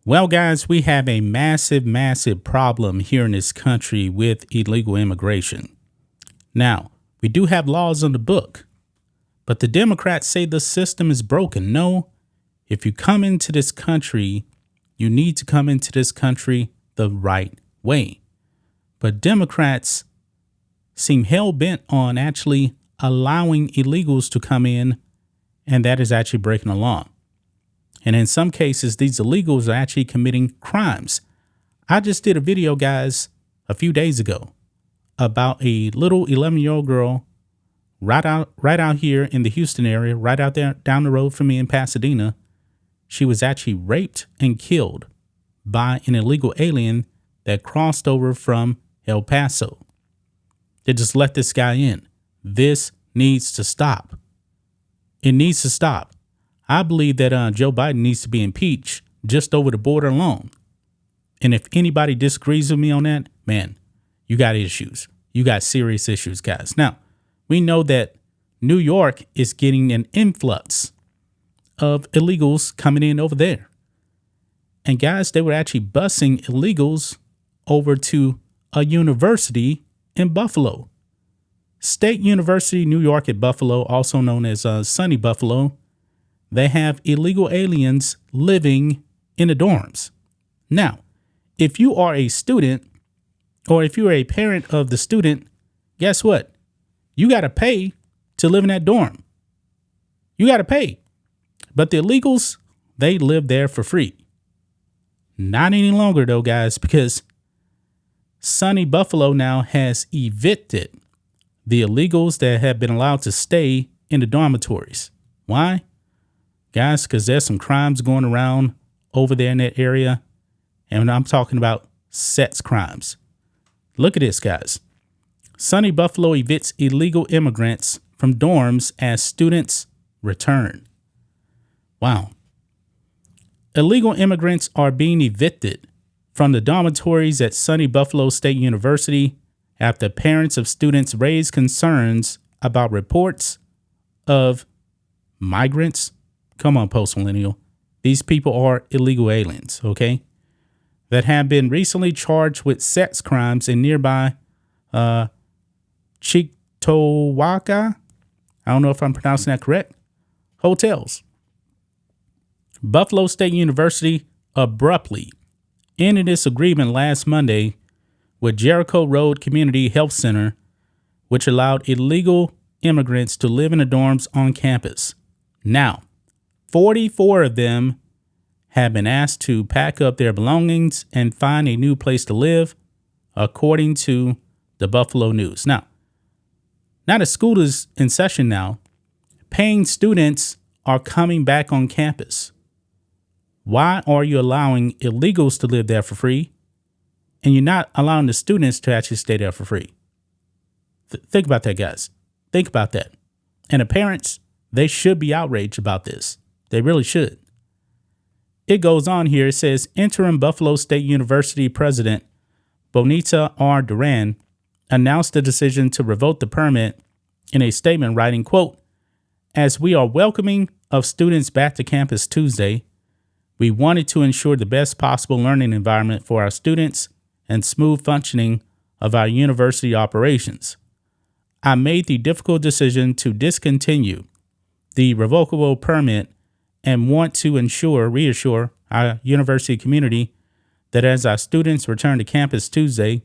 Well, guys, we have a massive problem here in this country with illegal immigration. Now, we do have laws on the book, but the Democrats say the system is broken. No, if you come into this country, you need to come into this country the right way. But Democrats seem hell-bent on actually allowing illegals to come in, and that is actually breaking the law. And in some cases, these illegals are actually committing crimes. I just did a video, guys, a few days ago about a little 11-year-old girl right out here in the Houston area, right out there down the road from me in Pasadena. She was actually raped and killed by an illegal alien that crossed over from El Paso. They just let this guy in. This needs to stop. It needs to stop. I believe that Joe Biden needs to be impeached just over the border alone. And if anybody disagrees with me on that, man, you got issues. You got serious issues, guys. Now, we know that New York is getting an influx of illegals coming in over there. And guys, they were actually busing illegals over to a university in Buffalo. State University, New York at Buffalo, also known as SUNY Buffalo. They have illegal aliens living in the dorms. Now, if you are a student or if you're a parent of the student, guess what? You got to pay to live in that dorm. You got to pay. But the illegals, they live there for free. Not any longer, though, guys, because SUNY Buffalo now has evicted the illegals that have been allowed to stay in the dormitories. Why? Guys, because there's some crimes going around over there in that area. And I'm talking about sex crimes. Look at this, guys. SUNY Buffalo evicts illegal immigrants from dorms as students return. Wow. Illegal immigrants are being evicted from the dormitories at SUNY Buffalo State University after parents of students raised concerns about reports of migrants. Come on, post-millennial. These people are illegal aliens, okay, that have been recently charged with sex crimes in nearby Cheektowaga, I don't know if I'm pronouncing that correct, hotels. Buffalo State University abruptly ended its agreement last Monday with Jericho Road Community Health Center, which allowed illegal immigrants to live in the dorms on campus. Now, 44 of them have been asked to pack up their belongings and find a new place to live, according to the Buffalo News. Now that school is in session now, paying students are coming back on campus. Why are you allowing illegals to live there for free, and you're not allowing the students to actually stay there for free? Think about that, guys. Think about that. And the parents, they should be outraged about this. They really should. It goes on here. It says interim Buffalo State University president Bonita R. Duran announced the decision to revoke the permit in a statement writing, quote, "As we are welcoming of students back to campus Tuesday, we wanted to ensure the best possible learning environment for our students and smooth functioning of our university operations. I made the difficult decision to discontinue the revocable permit and want to reassure our university community that as our students return to campus Tuesday,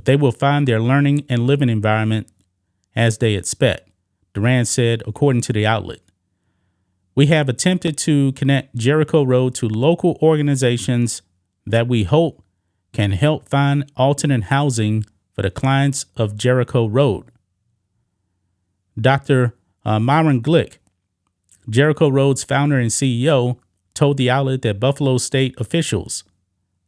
they will find their learning and living environment as they expect," Duran said, according to the outlet. "We have attempted to connect Jericho Road to local organizations that we hope can help find alternate housing for the clients of Jericho Road." Dr. Myron Glick, Jericho Road's founder and CEO, told the outlet that Buffalo State officials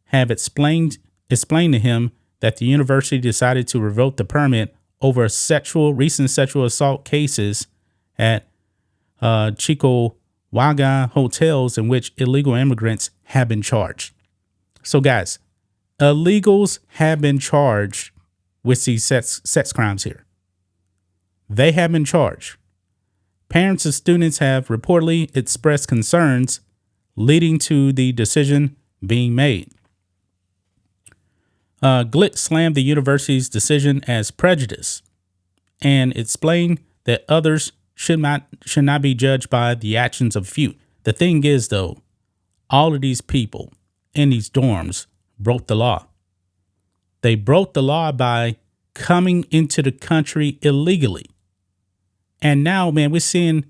have explained to him that the university decided to revoke the permit over recent sexual assault cases at Cheektowaga hotels in which illegal immigrants have been charged. So, guys, illegals have been charged with these sex crimes here. They have been charged. Parents of students have reportedly expressed concerns, leading to the decision being made. Glick slammed the university's decision as prejudice and explained that others should not be judged by the actions of few. The thing is, though, all of these people in these dorms broke the law. They broke the law by coming into the country illegally. And now, man, we're seeing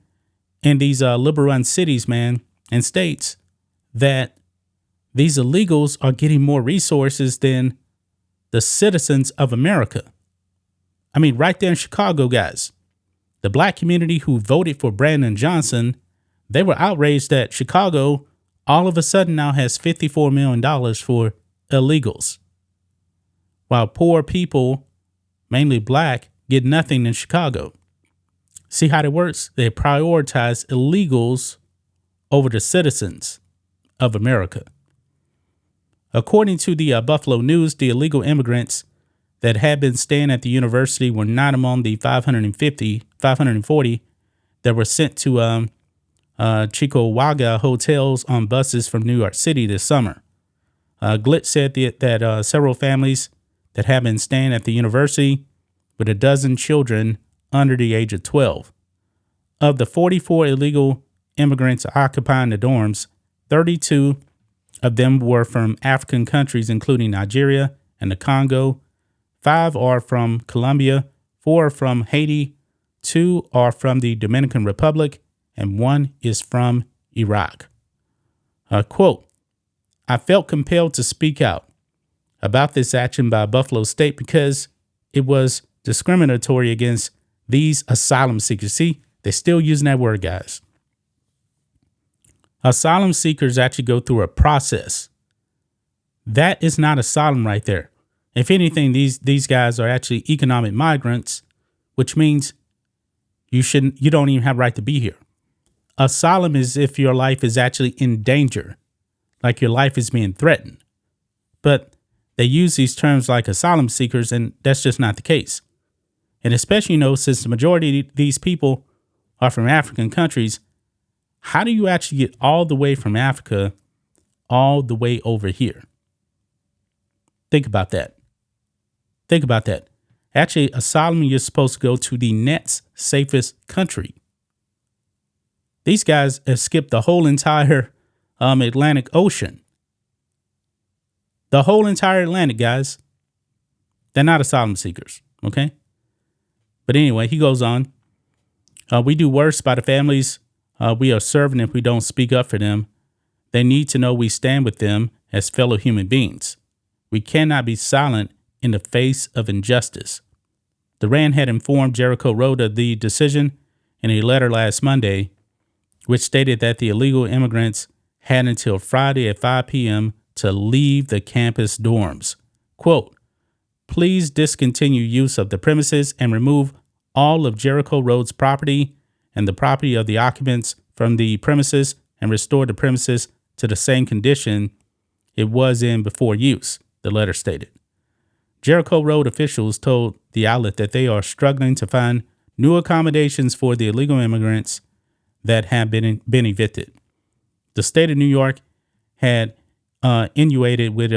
in these liberal run cities, man, and states that these illegals are getting more resources than the citizens of America. I mean, right there in Chicago, guys, the black community who voted for Brandon Johnson, they were outraged that Chicago all of a sudden now has $54 million for illegals, while poor people, mainly black, get nothing in Chicago. See how it works? They prioritize illegals over the citizens of America. According to the Buffalo News, the illegal immigrants that had been staying at the university were not among the 540 that were sent to Chickamauga hotels on buses from New York City this summer. Glick said that several families that have been staying at the university with a dozen children under the age of 12. Of the 44 illegal immigrants occupying the dorms, 32 of them were from African countries, including Nigeria and the Congo. 5 are from Colombia, 4 are from Haiti, 2 are from the Dominican Republic, and 1 is from Iraq. Quote, I felt compelled to speak out about this action by Buffalo State because it was discriminatory against these asylum seekers. See, they're still using that word, guys. Asylum seekers actually go through a process. That is not asylum right there. If anything, these guys are actually economic migrants, which means you don't even have a right to be here. Asylum is if your life is actually in danger, like your life is being threatened. But they use these terms like asylum seekers, and that's just not the case. And especially, since the majority of these people are from African countries, how do you actually get all the way from Africa all the way over here? Think about that. Think about that. Actually, asylum, you're supposed to go to the next safest country. These guys have skipped the whole entire Atlantic Ocean. The whole entire Atlantic, guys. They're not asylum seekers, okay? But anyway, he goes on. We do worse by the families we are serving if we don't speak up for them. They need to know we stand with them as fellow human beings. We cannot be silent in the face of injustice. Duran had informed Jericho Road of the decision in a letter last Monday, which stated that the illegal immigrants had until Friday at 5 p.m. to leave the campus dorms. Quote, please discontinue use of the premises and remove all of Jericho Road's property and the property of the occupants from the premises and restore the premises to the same condition it was in before use, the letter stated. Jericho Road officials told the outlet that they are struggling to find new accommodations for the illegal immigrants that have been evicted. The state of New York had inundated with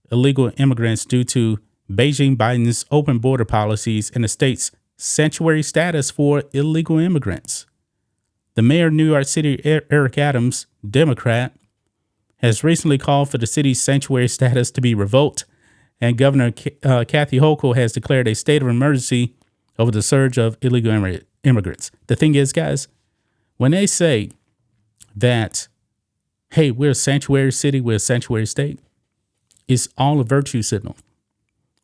illegal immigrants due to Beijing Biden's open border policies and the state's sanctuary status for illegal immigrants. The mayor of New York City, Eric Adams, Democrat, has recently called for the city's sanctuary status to be revoked, and Governor Kathy Hochul has declared a state of emergency over the surge of illegal immigrants. The thing is, guys, when they say that, hey, we're a sanctuary city, we're a sanctuary state, it's all a virtue signal.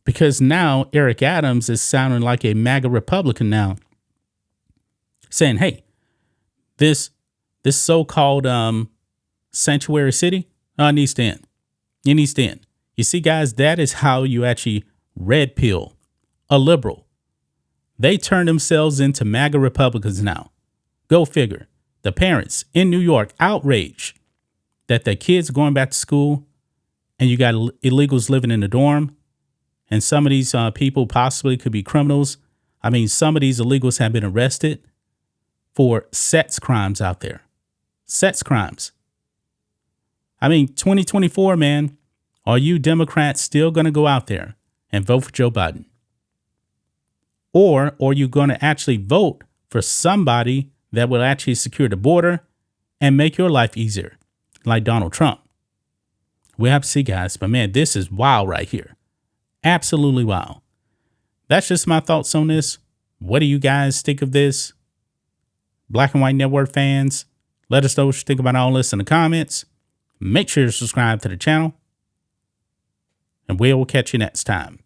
Because now Eric Adams is sounding like a MAGA Republican now, saying, hey, this so-called sanctuary city needs to end. It needs to end. You see, guys, that is how you actually red pill a liberal. They turn themselves into MAGA Republicans now. Go figure. The parents in New York outraged that their kids are going back to school and you got illegals living in the dorm. And some of these people possibly could be criminals. I mean, some of these illegals have been arrested for sex crimes out there. Sex crimes. I mean, 2024, man, are you Democrats still going to go out there and vote for Joe Biden? Or are you going to actually vote for somebody that will actually secure the border and make your life easier, like Donald Trump? We'll have to see, guys. But man, this is wild right here. Absolutely wild. That's just my thoughts on this. What do you guys think of this? Black and White Network fans, let us know what you think about all this in the comments. Make sure to subscribe to the channel. And we will catch you next time.